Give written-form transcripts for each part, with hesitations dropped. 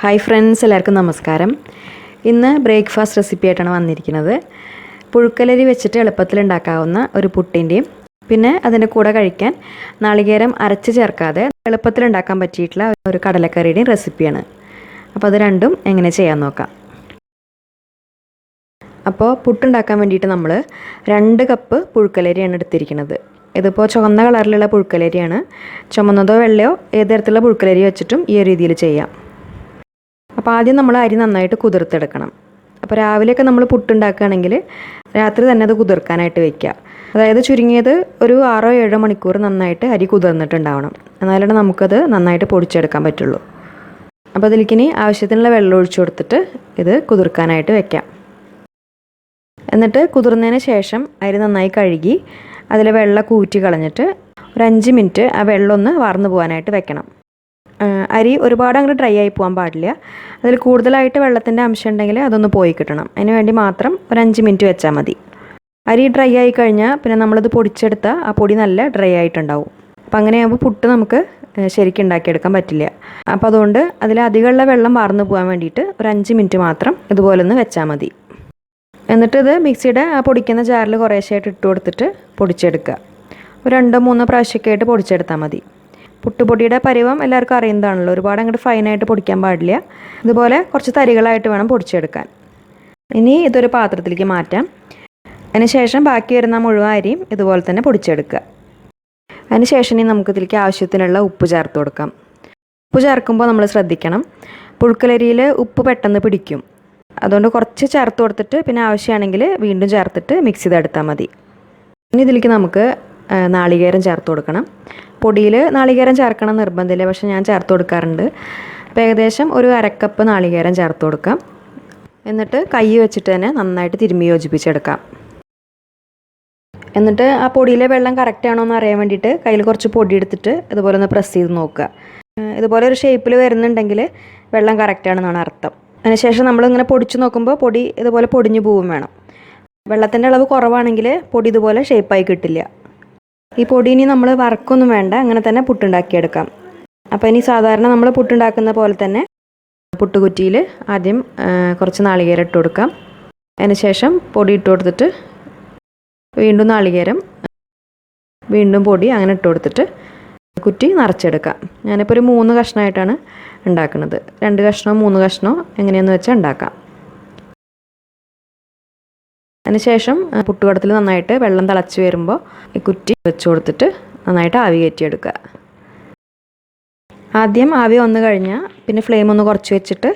Hi friends, എല്ലാവർക്കും നമസ്കാരം. ഇന്ന് ബ്രേക്ക്ഫാസ്റ്റ് റെസിപ്പി ആയിട്ടാണ് വന്നിരിക്കുന്നത്. പുഴുക്കലരി വെച്ചിട്ട് എളുപ്പത്തിൽ ഉണ്ടാക്കാവുന്ന ഒരു പുട്ടിൻ്റെയും പിന്നെ അതിൻ്റെ കൂടെ കഴിക്കാൻ നാളികേരം അരച്ച് ചേർക്കാതെ എളുപ്പത്തിൽ ഉണ്ടാക്കാൻ പറ്റിയിട്ടുള്ള ഒരു കടലക്കറിയുടെയും റെസിപ്പിയാണ്. അപ്പോൾ അത് രണ്ടും എങ്ങനെ ചെയ്യാൻ നോക്കാം. അപ്പോൾ പുട്ടുണ്ടാക്കാൻ വേണ്ടിയിട്ട് നമ്മൾ 2 കപ്പ് പുഴുക്കലരിയാണ് എടുത്തിരിക്കുന്നത്. ഇതിപ്പോൾ ചുവന്ന കളറിലുള്ള പുഴുക്കലരിയാണ്. ചുമന്നതോ വെള്ളയോ ഏത് തരത്തിലുള്ള പുഴുക്കലരി വെച്ചിട്ടും ഈ രീതിയിൽ ചെയ്യാം. അപ്പോൾ ആദ്യം നമ്മൾ അരി നന്നായിട്ട് കുതിർത്തെടുക്കണം. അപ്പോൾ രാവിലെയൊക്കെ നമ്മൾ പുട്ടുണ്ടാക്കുകയാണെങ്കിൽ രാത്രി തന്നെ അത് കുതിർക്കാനായിട്ട് വെക്കുക. അതായത് ചുരുങ്ങിയത് ഒരു 6-7 മണിക്കൂർ നന്നായിട്ട് അരി കുതിർന്നിട്ടുണ്ടാവണം. എന്നാലാണ് നമുക്കത് നന്നായിട്ട് പൊടിച്ചെടുക്കാൻ പറ്റുള്ളൂ. അപ്പോൾ അതിലേക്കിനി ആവശ്യത്തിനുള്ള വെള്ളം ഒഴിച്ചു കൊടുത്തിട്ട് ഇത് കുതിർക്കാനായിട്ട് വെക്കാം. എന്നിട്ട് കുതിർന്നതിന് ശേഷം അരി നന്നായി കഴുകി അതിലെ വെള്ളം കൂറ്റി കളഞ്ഞിട്ട് ഒരു 5 മിനിറ്റ് ആ വെള്ളം ഒന്ന് വാർന്നു പോകാനായിട്ട് വെക്കണം. അരി ഒരുപാട് അങ്ങോട്ട് ഡ്രൈ ആയി പോകാൻ പാടില്ല. അതിൽ കൂടുതലായിട്ട് വെള്ളത്തിൻ്റെ അംശം ഉണ്ടെങ്കിൽ അതൊന്ന് പോയി കിട്ടണം. അതിന് വേണ്ടി മാത്രം ഒരു 5 മിനിറ്റ് വെച്ചാൽ മതി. അരി ഡ്രൈ ആയി കഴിഞ്ഞാൽ പിന്നെ നമ്മളത് പൊടിച്ചെടുത്താൽ ആ പൊടി നല്ല ഡ്രൈ ആയിട്ടുണ്ടാവും. അപ്പോൾ അങ്ങനെയാകുമ്പോൾ പുട്ട് നമുക്ക് ശരിക്കും ഉണ്ടാക്കിയെടുക്കാൻ പറ്റില്ല. അപ്പോൾ അതുകൊണ്ട് അതിൽ അധികമുള്ള വെള്ളം വാർന്നു പോകാൻ വേണ്ടിയിട്ട് ഒരു 5 മിനിറ്റ് മാത്രം ഇതുപോലെ ഒന്ന് വെച്ചാൽ മതി. എന്നിട്ട് ഇത് മിക്സിയുടെ ആ പൊടിക്കുന്ന ജാറിൽ കുറേശ്ശായിട്ട് ഇട്ട് കൊടുത്തിട്ട് പൊടിച്ചെടുക്കുക. ഒരു 2-3 പ്രാവശ്യമൊക്കെ ആയിട്ട് പൊടിച്ചെടുത്താൽ മതി. പുട്ടുപൊടിയുടെ പരുവം എല്ലാവർക്കും അറിയുന്നതാണല്ലോ. ഒരുപാട് അങ്ങോട്ട് ഫൈനായിട്ട് പൊടിക്കാൻ പാടില്ല. ഇതുപോലെ കുറച്ച് തരികളായിട്ട് വേണം പൊടിച്ചെടുക്കാൻ. ഇനി ഇതൊരു പാത്രത്തിലേക്ക് മാറ്റാം. അതിനുശേഷം ബാക്കി വരുന്ന മുഴുവൻ അരിയും ഇതുപോലെ തന്നെ പൊടിച്ചെടുക്കുക. അതിനുശേഷം ഇനി നമുക്ക് ഇതിലേക്ക് ആവശ്യത്തിനുള്ള ഉപ്പ് ചേർത്ത് കൊടുക്കാം. ഉപ്പ് ചേർക്കുമ്പോൾ നമ്മൾ ശ്രദ്ധിക്കണം, പുഴുക്കലരിയിൽ ഉപ്പ് പെട്ടെന്ന് പിടിക്കും. അതുകൊണ്ട് കുറച്ച് ചേർത്ത് കൊടുത്തിട്ട് പിന്നെ ആവശ്യമാണെങ്കിൽ വീണ്ടും ചേർത്തിട്ട് മിക്സ് ചെയ്തെടുത്താൽ മതി. ഇനി ഇതിലേക്ക് നമുക്ക് നാളികേരം ചേർത്ത് കൊടുക്കണം. പൊടിയിൽ നാളികേരം ചേർക്കണം നിർബന്ധമില്ല, പക്ഷേ ഞാൻ ചേർത്ത് കൊടുക്കാറുണ്ട്. അപ്പോൾ ഏകദേശം ഒരു 1/2 കപ്പ് നാളികേരം ചേർത്ത് കൊടുക്കാം. എന്നിട്ട് കൈ വെച്ചിട്ട് തന്നെ നന്നായിട്ട് തിരുമ്മി യോജിപ്പിച്ചെടുക്കാം. എന്നിട്ട് ആ പൊടിയിലെ വെള്ളം കറക്റ്റ് ആണോ എന്ന് അറിയാൻ വേണ്ടിയിട്ട് കയ്യിൽ കുറച്ച് പൊടി എടുത്തിട്ട് ഇതുപോലെ ഒന്ന് പ്രസ് ചെയ്ത് നോക്കുക. ഇതുപോലെ ഒരു ഷേപ്പിൽ വരുന്നുണ്ടെങ്കിൽ വെള്ളം കറക്റ്റ് ആണെന്നാണ് അർത്ഥം. അതിനുശേഷം നമ്മളിങ്ങനെ പൊടിച്ച് നോക്കുമ്പോൾ പൊടി ഇതുപോലെ പൊടിഞ്ഞു പോവും വേണം. വെള്ളത്തിൻ്റെ അളവ് കുറവാണെങ്കിൽ പൊടി ഇതുപോലെ ഷേപ്പായി കിട്ടില്ല. ഈ പൊടി ഇനി നമ്മൾ വറക്കൊന്നും വേണ്ട, അങ്ങനെ തന്നെ പുട്ടുണ്ടാക്കിയെടുക്കാം. അപ്പോൾ ഇനി സാധാരണ നമ്മൾ പുട്ടുണ്ടാക്കുന്ന പോലെ തന്നെ പുട്ടുകുറ്റിയിൽ ആദ്യം കുറച്ച് നാളികേരം ഇട്ട് കൊടുക്കാം. അതിനുശേഷം പൊടി ഇട്ട് കൊടുത്തിട്ട് വീണ്ടും നാളികേരം, വീണ്ടും പൊടി, അങ്ങനെ ഇട്ട് കൊടുത്തിട്ട് കുറ്റി നിറച്ചെടുക്കാം. ഞാനിപ്പോൾ ഒരു 3 കഷ്ണമായിട്ടാണ് ഉണ്ടാക്കുന്നത്. 2 കഷ്ണമോ 3 കഷ്ണമോ എങ്ങനെയെന്ന് വെച്ചാൽ ഉണ്ടാക്കാം. അതിനുശേഷം പുട്ടുകുടത്തിൽ നന്നായിട്ട് വെള്ളം തിളച്ച് വരുമ്പോൾ ഈ കുറ്റി വെച്ച് കൊടുത്തിട്ട് നന്നായിട്ട് ആവി കയറ്റിയെടുക്കുക. ആദ്യം ആവി വന്നു കഴിഞ്ഞാൽ പിന്നെ ഫ്ലെയിം ഒന്ന് കുറച്ച് വെച്ചിട്ട്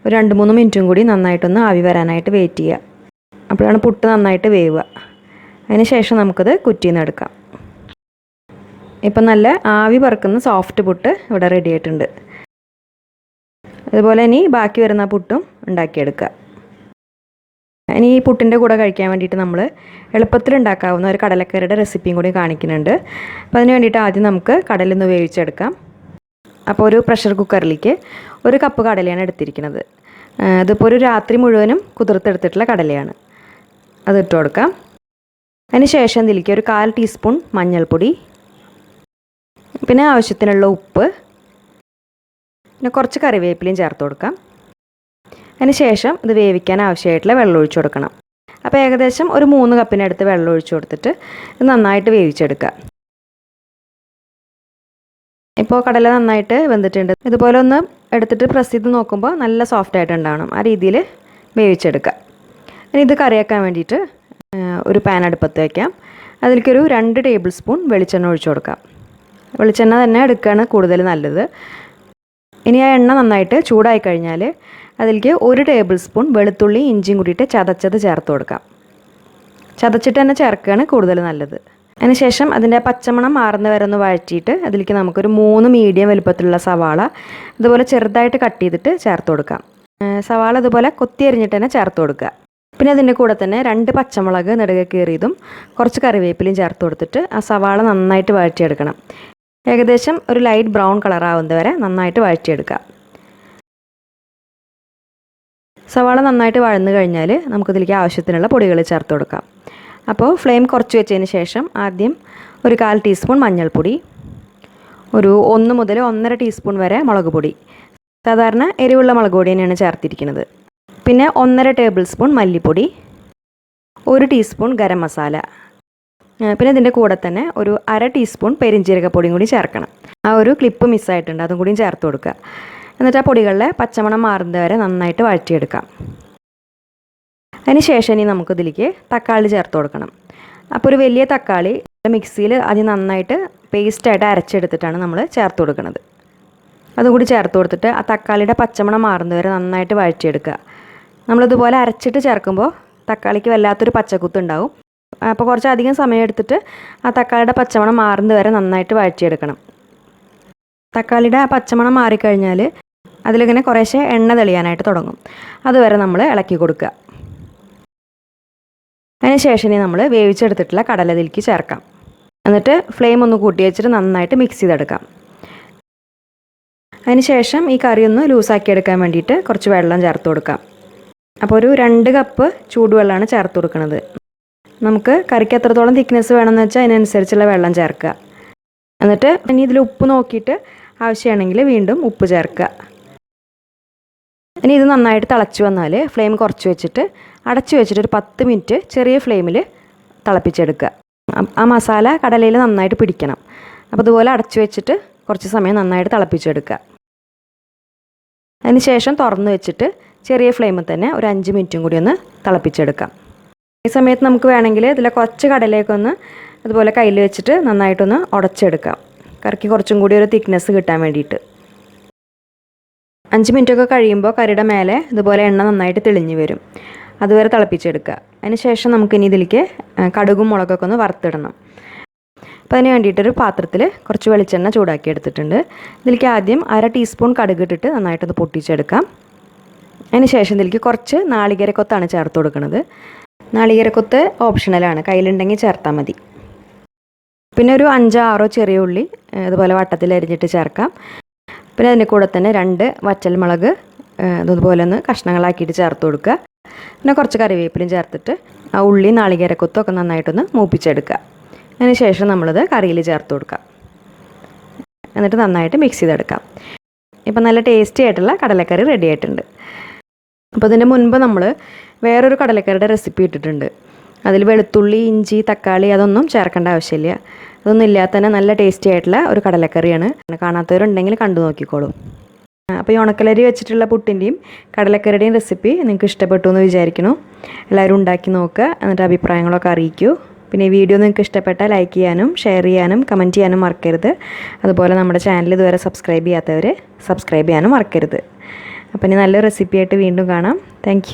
ഒരു 2-3 മിനിറ്റും കൂടി നന്നായിട്ടൊന്ന് ആവി വരാനായിട്ട് വെയിറ്റ് ചെയ്യുക. അപ്പോഴാണ് പുട്ട് നന്നായിട്ട് വേവുക. അതിനുശേഷം നമുക്കത് കുറ്റിയിൽ നിന്ന് എടുക്കാം. ഇപ്പം നല്ല ആവി പറക്കുന്ന സോഫ്റ്റ് പുട്ട് ഇവിടെ റെഡി ആയിട്ടുണ്ട്. അതുപോലെ ഇനി ബാക്കി വരുന്ന പുട്ടും ഉണ്ടാക്കിയെടുക്കുക. ഇനി ഈ പുട്ടിൻ്റെ കൂടെ കഴിക്കാൻ വേണ്ടിയിട്ട് നമ്മൾ എളുപ്പത്തിൽ ഉണ്ടാക്കാവുന്ന ഒരു കടലക്കറിയുടെ റെസിപ്പിയും കൂടി കാണിക്കുന്നുണ്ട്. അപ്പോൾ അതിന് വേണ്ടിയിട്ട് ആദ്യം നമുക്ക് കടലൊന്ന് വേവിച്ചെടുക്കാം. അപ്പോൾ ഒരു പ്രഷർ കുക്കറിലേക്ക് 1 കപ്പ് കടലയാണ് എടുത്തിരിക്കുന്നത്. ഇതിപ്പോൾ ഒരു രാത്രി മുഴുവനും കുതിർത്തെടുത്തിട്ടുള്ള കടലയാണ്. അത് ഇട്ട് കൊടുക്കാം. അതിന് ശേഷം ഇതിലേക്ക് ഒരു 1/4 ടീസ്പൂൺ മഞ്ഞൾപ്പൊടി, പിന്നെ ആവശ്യത്തിനുള്ള ഉപ്പ്, പിന്നെ കുറച്ച് കറിവേപ്പിലയും ചേർത്ത് കൊടുക്കാം. അതിന് ശേഷം ഇത് വേവിക്കാൻ ആവശ്യമായിട്ടുള്ള വെള്ളം ഒഴിച്ചു കൊടുക്കണം. അപ്പോൾ ഏകദേശം ഒരു 3 കപ്പിനടുത്ത് വെള്ളം ഒഴിച്ചു കൊടുത്തിട്ട് ഇത് നന്നായിട്ട് വേവിച്ചെടുക്കുക. ഇപ്പോൾ കടല നന്നായിട്ട് വെന്തിട്ടുണ്ട്. ഇതുപോലെ ഒന്ന് എടുത്തിട്ട് പ്രസ് ചെയ്ത് നോക്കുമ്പോൾ നല്ല സോഫ്റ്റ് ആയിട്ടുണ്ടാവണം. ആ രീതിയിൽ വേവിച്ചെടുക്കുക. ഇനി ഇത് കറിയാക്കാൻ വേണ്ടിയിട്ട് ഒരു പാൻ അടുപ്പത്ത് വയ്ക്കാം. അതിലേക്കൊരു 2 ടേബിൾ സ്പൂൺ വെളിച്ചെണ്ണ ഒഴിച്ചു കൊടുക്കാം. വെളിച്ചെണ്ണ തന്നെ എടുക്കുകയാണ് കൂടുതൽ നല്ലത്. ഇനി ആ എണ്ണ നന്നായിട്ട് ചൂടായി കഴിഞ്ഞാൽ അതിലേക്ക് 1 ടേബിൾ സ്പൂൺ വെളുത്തുള്ളി ഇഞ്ചിയും കൂടിയിട്ട് ചതച്ചത് ചേർത്ത് കൊടുക്കാം. ചതച്ചിട്ട് തന്നെ ചേർക്കുകയാണ് കൂടുതൽ നല്ലത്. അതിനുശേഷം അതിൻ്റെ പച്ചമണം മാറുന്ന വരെ ഒന്ന് വഴറ്റിയിട്ട് അതിലേക്ക് നമുക്കൊരു 3 മീഡിയം വലുപ്പത്തിലുള്ള സവാള ഇതുപോലെ ചെറുതായിട്ട് കട്ട് ചെയ്തിട്ട് ചേർത്ത് കൊടുക്കാം. സവാള ഇതുപോലെ കൊത്തി അരിഞ്ഞിട്ട് തന്നെ ചേർത്ത് കൊടുക്കുക. പിന്നെ അതിൻ്റെ കൂടെ തന്നെ 2 പച്ചമുളക് നെടുകെ കീറിയതും കുറച്ച് കറിവേപ്പിലയും ചേർത്ത് കൊടുത്തിട്ട് ആ സവാള നന്നായിട്ട് വഴറ്റിയെടുക്കണം. ഏകദേശം ഒരു ലൈറ്റ് ബ്രൗൺ കളർ ആവുന്നത് വരെ നന്നായിട്ട് വഴറ്റിയെടുക്കുക. സവാള നന്നായിട്ട് വഴന്നു കഴിഞ്ഞാൽ നമുക്കിതിലേക്ക് ആവശ്യത്തിനുള്ള പൊടികൾ ചേർത്ത് കൊടുക്കാം. അപ്പോൾ ഫ്ലെയിം കുറച്ച് വെച്ചതിന് ശേഷം ആദ്യം ഒരു 1/4 ടീസ്പൂൺ മഞ്ഞൾപ്പൊടി, ഒരു 1 മുതൽ 1.5 ടീസ്പൂൺ വരെ മുളക് പൊടി, സാധാരണ എരിവുള്ള മുളക് പൊടി തന്നെയാണ് ചേർത്തിരിക്കുന്നത്. പിന്നെ 1.5 ടേബിൾ സ്പൂൺ മല്ലിപ്പൊടി, 1 ടീസ്പൂൺ ഗരം മസാല, പിന്നെ ഇതിൻ്റെ കൂടെ തന്നെ ഒരു 1/2 ടീസ്പൂൺ പെരിഞ്ജീരകപ്പൊടിയും കൂടി ചേർക്കണം. ആ ഒരു ക്ലിപ്പ് മിസ്സായിട്ടുണ്ട്, അതും കൂടിയും ചേർത്ത് കൊടുക്കുക. എന്നിട്ട് ആ പൊടികളിലെ പച്ചമണം മാറുന്നത് വരെ നന്നായിട്ട് വഴറ്റിയെടുക്കാം. അതിന് ശേഷം ഇനി നമുക്കിതിലേക്ക് തക്കാളി ചേർത്ത് കൊടുക്കണം. അപ്പോൾ ഒരു വലിയ തക്കാളി മിക്സിയിൽ ആദ്യം നന്നായിട്ട് പേസ്റ്റായിട്ട് അരച്ചെടുത്തിട്ടാണ് നമ്മൾ ചേർത്ത് കൊടുക്കുന്നത്. അതുകൂടി ചേർത്ത് കൊടുത്തിട്ട് ആ തക്കാളിയുടെ പച്ചമണം മാറുന്നത് വരെ നന്നായിട്ട് വഴറ്റിയെടുക്കുക. നമ്മളിതുപോലെ അരച്ചിട്ട് ചേർക്കുമ്പോൾ തക്കാളിക്ക് വല്ലാത്തൊരു പച്ചക്കുത്ത് ഉണ്ടാവും. അപ്പോൾ കുറച്ചധികം സമയം എടുത്തിട്ട് ആ തക്കാളിയുടെ പച്ചമണം മാറുന്നത് വരെ നന്നായിട്ട് വഴറ്റിയെടുക്കണം. തക്കാളിയുടെ ആ പച്ചമണം മാറിക്കഴിഞ്ഞാൽ അതിലിങ്ങനെ കുറേശ്ശെ എണ്ണ തെളിയാനായിട്ട് തുടങ്ങും. അതുവരെ നമ്മൾ ഇളക്കി കൊടുക്കുക. അതിന് ശേഷം നമ്മൾ വേവിച്ചെടുത്തിട്ടുള്ള കടല ഇതിലേക്ക് ചേർക്കാം. എന്നിട്ട് ഫ്ലെയിം ഒന്ന് കൂട്ടി വെച്ചിട്ട് നന്നായിട്ട് മിക്സ് ചെയ്തെടുക്കാം. അതിന് ശേഷം ഈ കറി ഒന്ന് ലൂസാക്കി എടുക്കാൻ വേണ്ടിയിട്ട് കുറച്ച് വെള്ളം ചേർത്ത് കൊടുക്കാം. അപ്പോൾ ഒരു 2 കപ്പ് ചൂടുവെള്ളമാണ് ചേർത്ത് കൊടുക്കുന്നത്. നമുക്ക് കറിക്ക് എത്രത്തോളം തിക്നെസ് വേണമെന്ന് വെച്ചാൽ അതിനനുസരിച്ചുള്ള വെള്ളം ചേർക്കുക. എന്നിട്ട് ഇനി ഇതിൽ ഉപ്പ് നോക്കിയിട്ട് ആവശ്യമാണെങ്കിൽ വീണ്ടും ഉപ്പ് ചേർക്കുക. ഇനി ഇത് നന്നായിട്ട് തിളച്ച് വന്നാൽ ഫ്ലെയിം കുറച്ച് വെച്ചിട്ട് അടച്ച് വെച്ചിട്ട് ഒരു 10 മിനിറ്റ് ചെറിയ ഫ്ലെയിമിൽ തിളപ്പിച്ചെടുക്കുക. ആ മസാല കടലയിൽ നന്നായിട്ട് പിടിക്കണം. അപ്പോൾ അതുപോലെ അടച്ച് വെച്ചിട്ട് കുറച്ച് സമയം നന്നായിട്ട് തിളപ്പിച്ചെടുക്കുക. അതിന് ശേഷം തുറന്ന് വെച്ചിട്ട് ചെറിയ ഫ്ലെയിമിൽ തന്നെ ഒരു 5 മിനിറ്റും കൂടി ഒന്ന് തിളപ്പിച്ചെടുക്കാം. ഈ സമയത്ത് നമുക്ക് വേണമെങ്കിൽ ഇതിലെ കുറച്ച് കടലയൊക്കെ ഒന്ന് അതുപോലെ കയ്യിൽ വെച്ചിട്ട് നന്നായിട്ടൊന്ന് ഉടച്ചെടുക്കാം, കറിക്ക് കുറച്ചും കൂടി ഒരു തിക്നെസ് കിട്ടാൻ വേണ്ടിയിട്ട്. 5 മിനിറ്റൊക്കെ കഴിയുമ്പോൾ കറിയുടെ മേലെ ഇതുപോലെ എണ്ണ നന്നായിട്ട് തെളിഞ്ഞ് വരും. അതുവരെ തിളപ്പിച്ചെടുക്കുക. അതിന് ശേഷം നമുക്കിനി ഇതിലേക്ക് കടുകും മുളകൊക്കെ ഒന്ന് വറുത്തിടണം. അപ്പോൾ അതിന് വേണ്ടിയിട്ടൊരു പാത്രത്തിൽ കുറച്ച് വെളിച്ചെണ്ണ ചൂടാക്കി എടുത്തിട്ടുണ്ട്. ഇതിലേക്ക് ആദ്യം 1/2 ടീസ്പൂൺ കടുക് ഇട്ടിട്ട് നന്നായിട്ടൊന്ന് പൊട്ടിച്ചെടുക്കാം. അതിന് ശേഷം ഇതിലേക്ക് കുറച്ച് നാളികേരക്കൊത്താണ് ചേർത്ത് കൊടുക്കുന്നത്. നാളികേരക്കൊത്ത് ഓപ്ഷണലാണ്, കയ്യിലുണ്ടെങ്കിൽ ചേർത്താൽ മതി. പിന്നെ ഒരു 5-6 ചെറിയ ഉള്ളി ഇതുപോലെ വട്ടത്തിൽ അരിഞ്ഞിട്ട് ചേർക്കാം. പിന്നെ അതിൻ്റെ കൂടെ തന്നെ 2 വറ്റൽമുളക് അതുപോലെ ഒന്ന് കഷ്ണങ്ങളാക്കിയിട്ട് ചേർത്ത് കൊടുക്കുക. പിന്നെ കുറച്ച് കറിവേപ്പിലും ചേർത്തിട്ട് ആ ഉള്ളി നാളികേരക്കൊത്തും ഒക്കെ നന്നായിട്ടൊന്ന് മൂപ്പിച്ചെടുക്കുക. അതിന് ശേഷം നമ്മളിത് കറിയിൽ ചേർത്ത് കൊടുക്കാം. എന്നിട്ട് നന്നായിട്ട് മിക്സ് ചെയ്തെടുക്കാം. ഇപ്പം നല്ല ടേസ്റ്റി ആയിട്ടുള്ള കടലക്കറി റെഡി ആയിട്ടുണ്ട്. അപ്പോൾ ഇതിൻ്റെ മുൻപ് നമ്മൾ വേറൊരു കടലക്കറിയുടെ റെസിപ്പി ഇട്ടിട്ടുണ്ട്. അതിൽ വെളുത്തുള്ളി, ഇഞ്ചി, തക്കാളി അതൊന്നും ചേർക്കേണ്ട ആവശ്യമില്ല. അതൊന്നും ഇല്ലാതെ തന്നെ നല്ല ടേസ്റ്റി ആയിട്ടുള്ള ഒരു കടലക്കറിയാണ്. കാണാത്തവരുണ്ടെങ്കിൽ കണ്ടു നോക്കിക്കോളൂ. അപ്പോൾ ഈ ഉണക്കലരി വെച്ചിട്ടുള്ള പുട്ടിൻ്റെയും കടലക്കറിയുടെയും റെസിപ്പി നിങ്ങൾക്ക് ഇഷ്ടപ്പെട്ടു എന്ന് വിചാരിക്കുന്നു. എല്ലാവരും ഉണ്ടാക്കി നോക്കുക, എന്നിട്ട് അഭിപ്രായങ്ങളൊക്കെ അറിയിക്കൂ. പിന്നെ ഈ വീഡിയോ നിങ്ങൾക്ക് ഇഷ്ടപ്പെട്ടാൽ ലൈക്ക് ചെയ്യാനും ഷെയർ ചെയ്യാനും കമൻറ്റ് ചെയ്യാനും മറക്കരുത്. അതുപോലെ നമ്മുടെ ചാനൽ ഇതുവരെ സബ്സ്ക്രൈബ് ചെയ്യാത്തവർ സബ്സ്ക്രൈബ് ചെയ്യാനും മറക്കരുത്. അപ്പോൾ ഇനി നല്ലൊരു റെസിപ്പിയായിട്ട് വീണ്ടും കാണാം. താങ്ക്